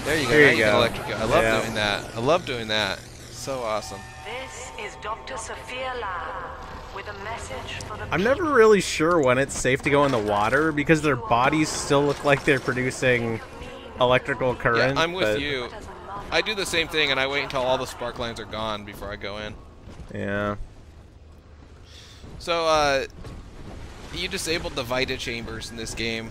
There you go. There Now you you can go. electrocute. I love doing that. I love doing that. So awesome. This is Dr. Sophia Lab with a message for the I'm never really sure when it's safe to go in the water because their bodies still look like they're producing electrical current. Yeah, I'm with you. I do the same thing, and I wait until all the spark lines are gone before I go in. Yeah. So, you disabled the Vita chambers in this game.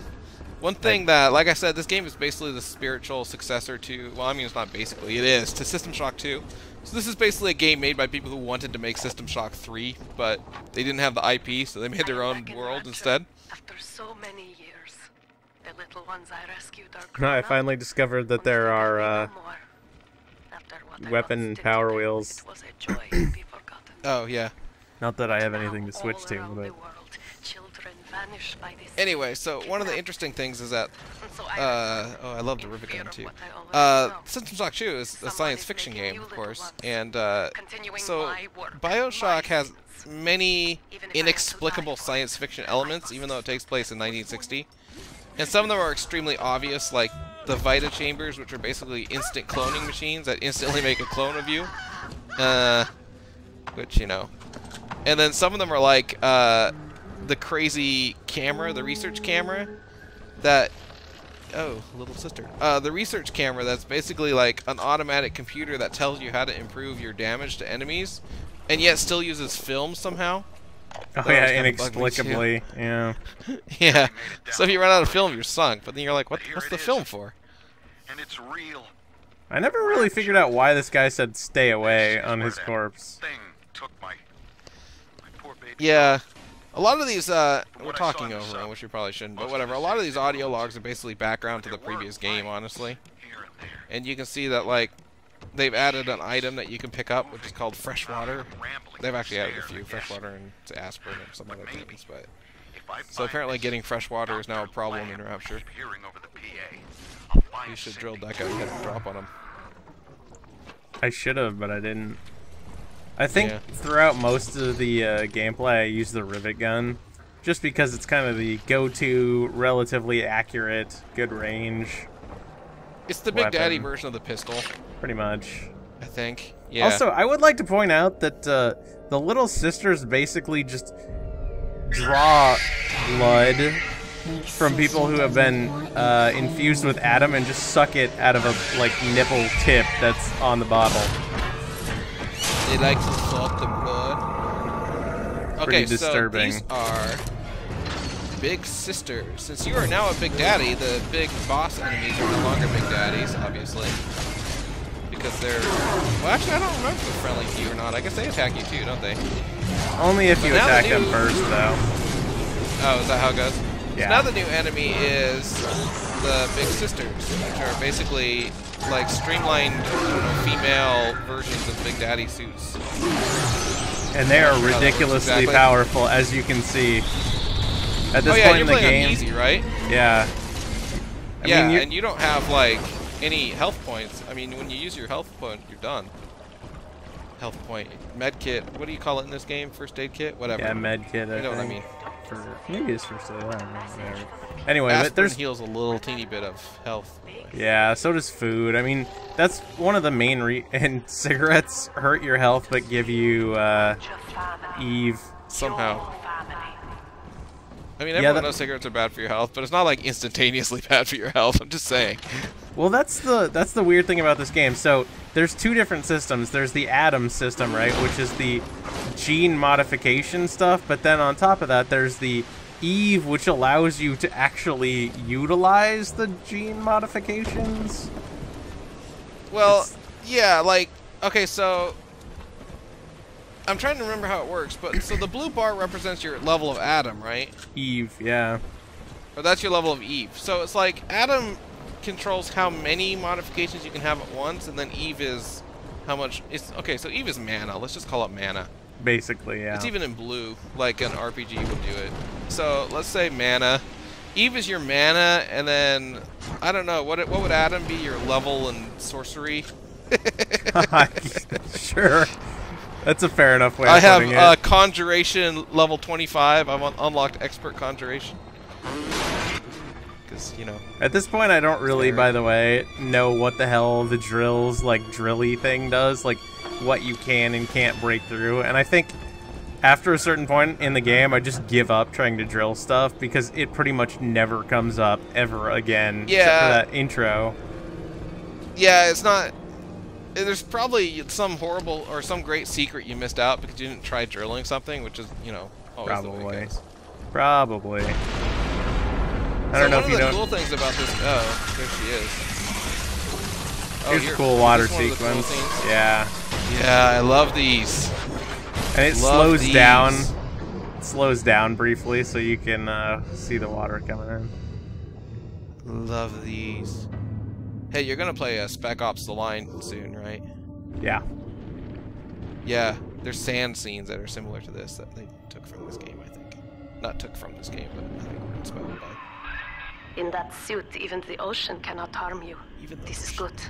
One thing that, like I said, this game is basically the spiritual successor to, well, I mean, it's not basically, it is, to System Shock 2. So this is basically a game made by people who wanted to make System Shock 3, but they didn't have the IP, so they made their own world instead. After so many years, the little ones I rescued are I grown up. finally discovered that there are After what I weapon once did power to them, wheels. it was a joy to be forgotten. Oh, yeah. Not that I have Now, anything to switch all to, around but the world, children vanish by this Anyway, so one of the interesting things is that, And so oh, I love the rivet gun too. what I already know. System Shock 2 is a science fiction game, of course, and Continuing so my work, Bioshock my has sins. many Even if I have to inexplicable lie for science it, fiction I elements, must. even though it takes place in 1960. And some of them are extremely obvious, like the Vita chambers, which are basically instant cloning machines that instantly make a clone of you. Which, you know. And then some of them are like the crazy camera, the research camera, that... Oh, little sister. The research camera that's basically like an automatic computer that tells you how to improve your damage to enemies, and yet still uses film somehow. oh That yeah, always kinda bugged me, inexplicably, yeah. Yeah. So if you run out of film, you're sunk. But then you're like, what's the film for? And it's real. I never really figured out why this guy said "stay away" on his corpse. Thing took my poor baby. Yeah. A lot of these, we're talking over them, which we probably shouldn't, but whatever. A lot of these audio logs are basically background to the previous game, honestly. Here and there. And you can see that, like, they've added an item that you can pick up, which is called fresh water. They've actually added a few, fresh water and aspirin and some other things, but... So apparently getting fresh water is now a problem in Rapture. You should drill that guy and hit a drop on him. I should have, but I didn't. I think Yeah. throughout most of the gameplay, I use the rivet gun, just because it's kind of the go-to, relatively accurate, good range, It's the Big weapon. Daddy version of the pistol, pretty much. I think. Yeah. Also, I would like to point out that the little sisters basically just draw blood from people who have been infused with Adam and just suck it out of a like nipple tip that's on the bottle. They like to suck the blood. Okay, Pretty disturbing. so these are big sisters. Since you are now a Big Daddy, the big boss enemies are no longer Big Daddies, obviously. Because they're... Well, actually, I don't remember if they're friendly to you or not. I guess they attack you too, don't they? Only if you now attack the them new- first, though. Oh, is that how it goes? Yeah. So now the new enemy is the Big Sisters, which are basically like streamlined, female versions of Big Daddy suits. And they are Sure how that works ridiculously exactly. powerful, as you can see. At this Oh yeah, point you're in the playing game, on easy, right? yeah. I Yeah, mean, and you don't have like any health points. I mean, when you use your health point, you're done. Health point, med kit. What do you call it in this game? First aid kit, whatever. yeah, med kit. You know what I mean. Maybe it's first aid. I don't know. Whatever. Anyway, Aspirin but there's heals a little teeny bit of health. yeah. So does food. I mean, that's one of the main and cigarettes hurt your health, but give you Eve. Somehow. I mean, Yeah, everyone that- knows cigarettes are bad for your health, but it's not like instantaneously bad for your health. I'm just saying. Well, that's the weird thing about this game. So there's two different systems. There's the Atom system, right, which is the gene modification stuff. But then on top of that, there's the Eve, which allows you to actually utilize the gene modifications. Well, It's- yeah, like, okay, so I'm trying to remember how it works, but so the blue bar represents your level of Adam, right? Eve, yeah. Or that's your level of Eve. So it's like Adam controls how many modifications you can have at once, and then Eve is how much. It's okay. So Eve is mana. Let's just call it mana. Basically, yeah. It's even in blue, like an RPG would do it. So let's say mana. Eve is your mana, and then I don't know what would Adam be your level in sorcery. Sure. That's a fair enough way I of putting have it. Conjuration level 25. I've unlocked Expert Conjuration. because, you know. At this point, I don't really, Fair. by the way, know what the hell the drills, like, drilly thing does, like, what you can and can't break through. And I think after a certain point in the game, I just give up trying to drill stuff because it pretty much never comes up ever again. Yeah. Except for that intro. Yeah, it's not... There's probably some horrible or some great secret you missed out because you didn't try drilling something, which is, you know, always the way Probably. it goes. Probably. I So don't know one if of you the don't... cool things about this... Oh, there she is. Oh, Here's a here- cool water is this one of the cool sequence. scenes? Yeah. Yeah, I love these. And it Love slows these. down. It slows down briefly so you can see the water coming in. Love these. Hey, you're gonna play Spec Ops: The Line soon, right? Yeah. Yeah, there's sand scenes that are similar to this that they took from this game, I think. Not took from this game, but I think were inspired by. In that suit, even the ocean cannot harm you. Even the This is ocean. good.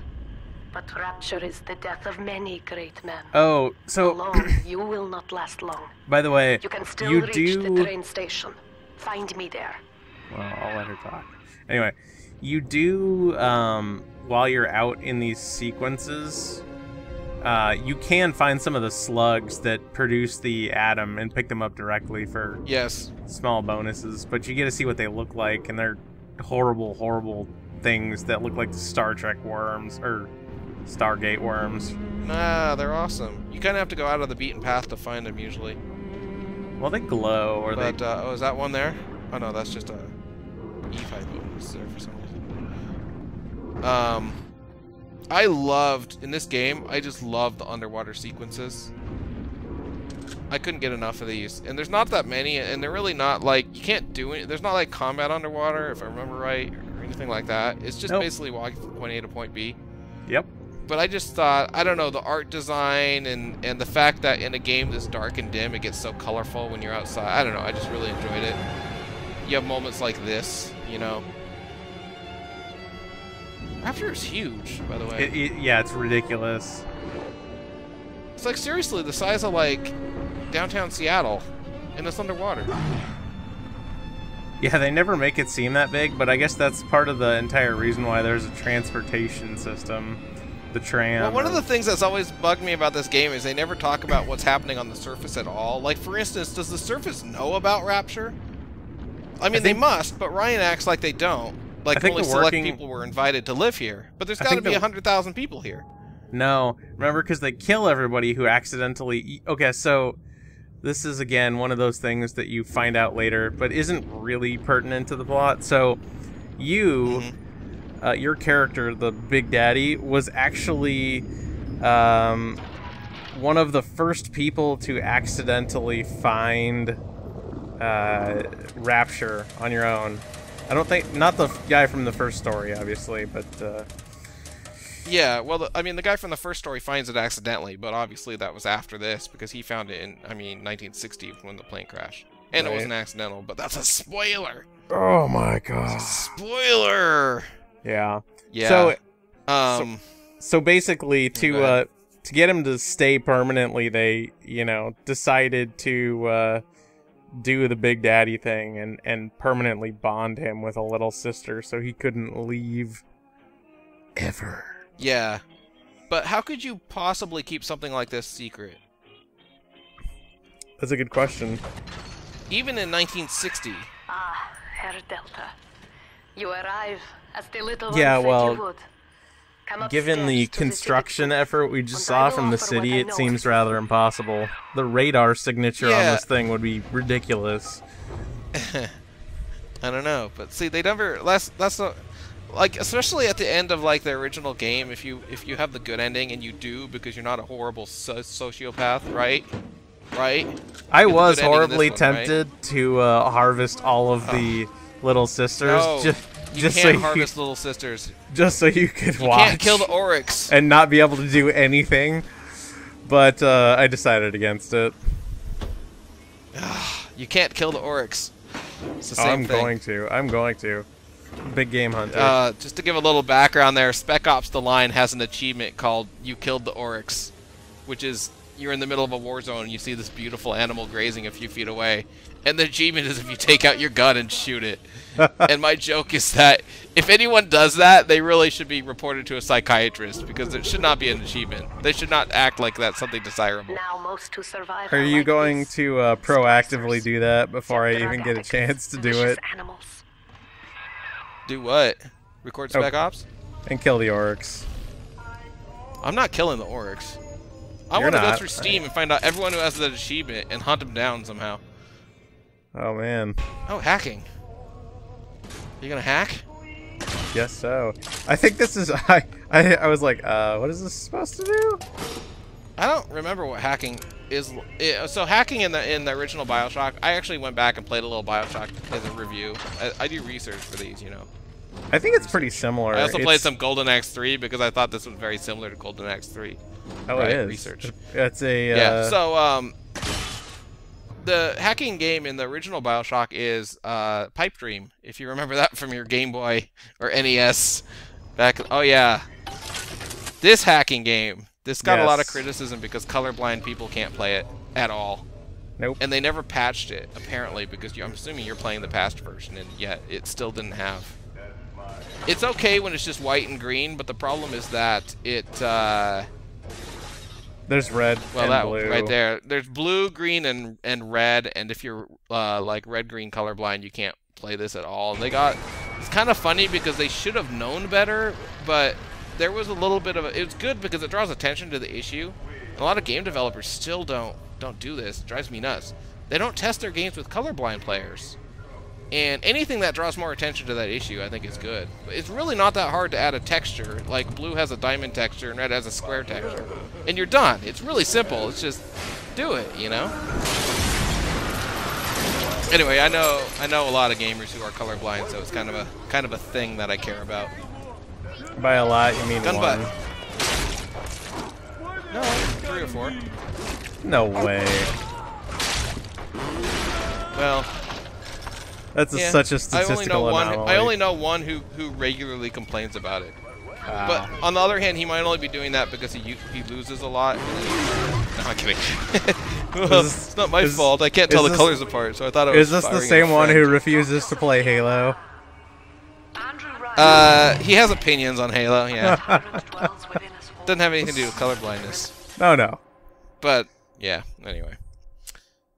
But rapture is the death of many great men. Oh, so Alone, you will not last long. by the way, You can still you reach do. the train station. Find me there. Well, I'll let her talk. Anyway, you do while you're out in these sequences. You can find some of the slugs that produce the atom and pick them up directly for Yes. small bonuses, but you get to see what they look like, and they're horrible, horrible things that look like the Star Trek worms, or Stargate worms. Nah, they're awesome. You kind of have to go out of the beaten path to find them usually. Well, they glow, or But, they... oh, is that one there? Oh no, that's just a E-type bonus there for some reason. I loved, in this game, I just loved the underwater sequences. I couldn't get enough of these. And there's not that many, and they're really not, like, you can't do it. There's not, like, combat underwater, if I remember right, or anything like that. It's just Nope. basically walking from point A to point B. Yep. But I just thought, I don't know, the art design and the fact that in a game this dark and dim, it gets so colorful when you're outside. I don't know, I just really enjoyed it. You have moments like this, you know. Rapture is huge, by the way. Yeah, it's ridiculous. It's like, seriously, the size of, like, downtown Seattle, and it's underwater. Yeah, they never make it seem that big, but I guess that's part of the entire reason why there's a transportation system. The tram. Well, one of or- the things that's always bugged me about this game is they never talk about what's happening on the surface at all. Like, for instance, does the surface know about Rapture? I mean, they think- must, but Ryan acts like they don't. Like, I think only the select working- people were invited to live here. But there's I got to think be the- 100,000 people here. No, remember, because they kill everybody who accidentally... Okay, so this is, again, one of those things that you find out later, but isn't really pertinent to the plot. So, you, your character, the Big Daddy, was actually one of the first people to accidentally find Rapture on your own. I don't think... Not the guy from the first story, obviously, but... Yeah, well, I mean, the guy from the first story finds it accidentally, but obviously that was after this, because he found it in, 1960 when the plane crashed. And it Right. wasn't accidental, but that's a spoiler! Oh my god. Spoiler! Yeah. Yeah. So, so basically, Go ahead. to get him to stay permanently, they, decided to do the Big Daddy thing and permanently bond him with a little sister, so he couldn't leave ever. Yeah. But how could you possibly keep something like this secret? That's a good question. Even in 1960. Ah, Herr Delta. You arrive as the little Yeah, one said well, you would. Come Given upstairs the to construction city. effort we just And saw I will from the offer what city, I it know. seems rather impossible. The radar signature on Yeah. this thing would be ridiculous. I don't know, but see, they never. That's a, like, especially at the end of like the original game. If you have the good ending, and you do because you're not a horrible sociopath, right? Right. I Get the was good ending in horribly this one, right? tempted to harvest all of the little sisters, No, you just can't so harvest little sisters. just so you could You watch can't kill the oryx. and not be able to do anything. But I decided against it. You can't kill the oryx. It's the Oh, same I'm thing. going to. I'm going to. Big game hunter. Just to give a little background there, Spec Ops: The Line has an achievement called "You Killed the Oryx," which is you're in the middle of a war zone and you see this beautiful animal grazing a few feet away, and the achievement is if you take out your gun and shoot it. And my joke is that if anyone does that, they really should be reported to a psychiatrist because it should not be an achievement. They should not act like that's something desirable. Now most who survive Are you like going these to proactively do that before I even get a addicts, chance to do vicious it animals. Do what? Record Spec Ops? and kill the orcs? I'm not killing the orcs. I You're want to go not. through Steam and find out everyone who has that achievement and hunt them down somehow. Oh man, Oh, hacking. You gonna hack? guess so. I think this is. I was like, what is this supposed to do? I don't remember what hacking is. So hacking in the original Bioshock, I actually went back and played a little Bioshock as a review. I do research for these, you know. I think it's pretty similar. I also played some Golden Axe 3 because I thought this was very similar to Golden Axe 3. Oh, right, it is. Research. It's a. Yeah. So the hacking game in the original Bioshock is Pipe Dream. If you remember that from your Game Boy or NES back. Oh yeah. This hacking game. This got a lot of Yes. criticism because colorblind people can't play it at all. Nope. And they never patched it, apparently, because I'm assuming you're playing the past version, and yet it still didn't have. It's okay when it's just white and green, but the problem is that it, There's red well, and that blue. right there. There's blue, green, and red, and if you're, like, red-green colorblind, you can't play this at all. And it's kind of funny because they should have known better, but there was a little bit of it's good because it draws attention to the issue. And a lot of game developers still don't do this. It drives me nuts. They don't test their games with colorblind players. And anything that draws more attention to that issue, I think is good. It's really not that hard to add a texture. Like blue has a diamond texture and red has a square texture. And you're done. It's really simple. It's just do it, you know? Anyway, I know a lot of gamers who are colorblind, so it's kind of a thing that I care about. By a lot, you mean Gun one? butt. No, 3 or 4. No way. Well, That's yeah, such a statistical anomaly. I only know one who regularly complains about it. But on the other hand, he might only be doing that because he loses a lot. No, I'm kidding. Well, it's not my fault. I can't tell the colors apart, so I thought it was. Is this the firing same at a one who friend. refuses to play Halo? Andrew Ryan He has opinions on Halo. Yeah, dwells within us all. doesn't have anything to do with colorblindness. No. But yeah. Anyway.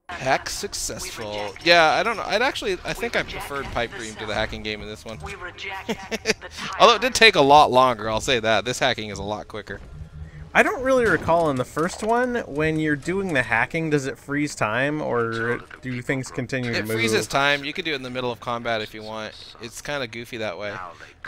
Hack successful. Yeah, I don't know. I think I preferred Pipe Dream to the hacking game in this one. We reject the Although it did take a lot longer, I'll say that. This hacking is a lot quicker. I don't really recall in the first one, when you're doing the hacking, does it freeze time, or do things continue to It move? freezes time. You can do it in the middle of combat if you want. It's kind of goofy that way.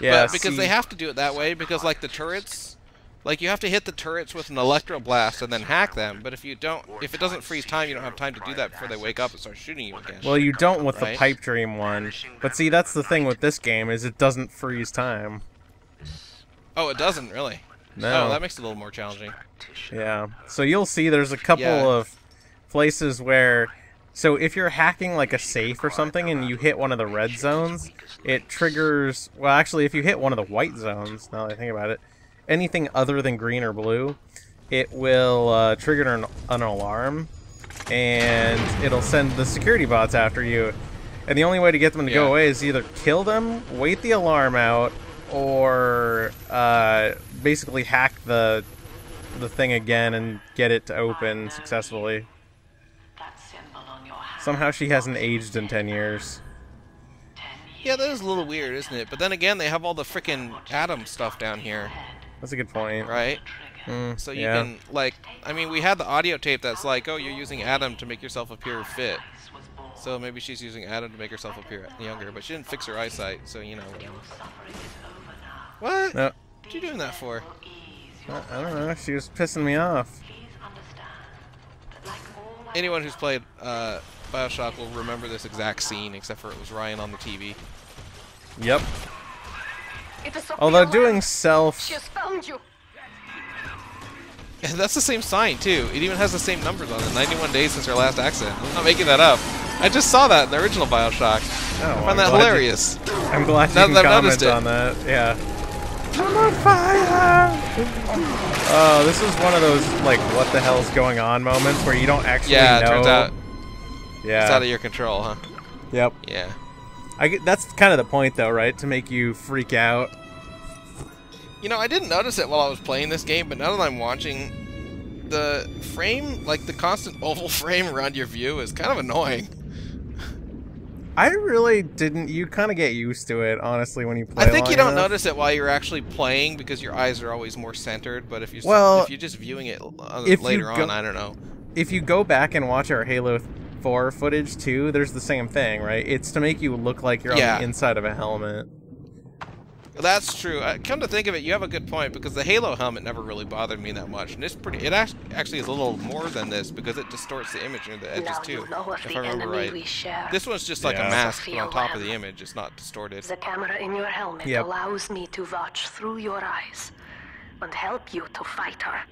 Yeah, But because they have to do it that way, because like the turrets, like you have to hit the turrets with an electro blast and then hack them. But if you don't, if it doesn't freeze time, you don't have time to do that before they wake up and start shooting you again. Well, you don't with the Right? Pipe Dream one. But see, that's the thing with this game, is it doesn't freeze time. Oh, it doesn't really. No. Oh, that makes it a little more challenging. Yeah. So you'll see there's a couple Yeah. of places where... So if you're hacking like a safe or something and you hit one of the red zones, it triggers... Well, actually, if you hit one of the white zones, now that I think about it, anything other than green or blue, it will trigger an alarm, and it'll send the security bots after you. And the only way to get them to go Yeah. away is either kill them, wait the alarm out, or basically hack the thing again and get it to open successfully. That symbol on your hand. Somehow she hasn't aged in 10 years. 10 years. Yeah, that is a little weird, isn't it? But then again, they have all the frickin' Atom stuff down here, That's a good point. right? Mm, So you yeah. can, like, I mean, we had the audio tape that's like, oh, you're using Atom to make yourself appear fit. This was born. So maybe she's using Atom to make herself appear younger, but she didn't fix her eyesight, so you know. Whatever. Suffering is over now. What? No, What are you doing that for? Ease your I don't know. She was pissing me off. Please understand that like all my Anyone who's played Bioshock will remember this exact scene, except for it was Ryan on the TV. Yep. It is Sophia Although Lamb. doing self... She has found you. And that's the same sign, too. It even has the same numbers on it. 91 days since her last accident. I'm not making that up. I just saw that in the original Bioshock. Oh, I find that hilarious. I'm glad you Now can that I've comment noticed it. on that. Yeah. I'm on fire! Oh, this is one of those, like, what the hell's going on moments where you don't actually Yeah, it know. turns out. Yeah. It's out of your control, huh? Yep. Yeah. That's kind of the point, though, right? To make you freak out. You know, I didn't notice it while I was playing this game, but now that I'm watching, the frame, like the constant oval frame around your view is kind of annoying. I really didn't. You kind of get used to it, honestly, when you play. I think you don't enough. notice it while you're actually playing because your eyes are always more centered, but if you're just viewing it later on, I don't know. If you go back and watch our Halo 4 footage too, there's the same thing, right? It's to make you look like you're on the inside of a helmet. That's true. Come to think of it, you have a good point, because the Halo helmet never really bothered me that much, and it actually is a little more than this because it distorts the image near the edges too. If I remember right, this one's just like a mask put on top of the image. It's not distorted. The camera in your helmet allows me to watch through your eyes and help you to fight her.